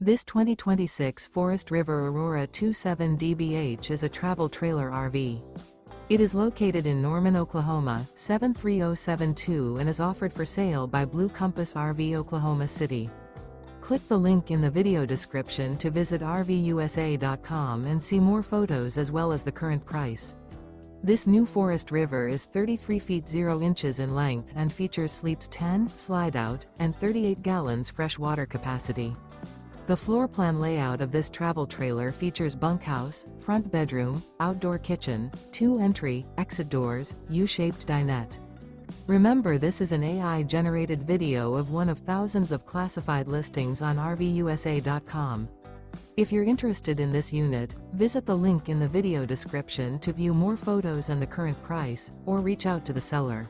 This 2026 Forest River Aurora 27 DBH is a travel trailer RV. It is located in Norman, Oklahoma, 73072 and is offered for sale by Blue Compass RV Oklahoma City. Click the link in the video description to visit RVUSA.com and see more photos as well as the current price. This new Forest River is 33 feet 0 inches in length and features sleeps 10, slide-out, and 38 gallons fresh water capacity. The floor plan layout of this travel trailer features bunkhouse, front bedroom, outdoor kitchen, 2 entry, exit doors, U-shaped dinette. Remember, this is an AI-generated video of one of thousands of classified listings on RVUSA.com. If you're interested in this unit, visit the link in the video description to view more photos and the current price, or reach out to the seller.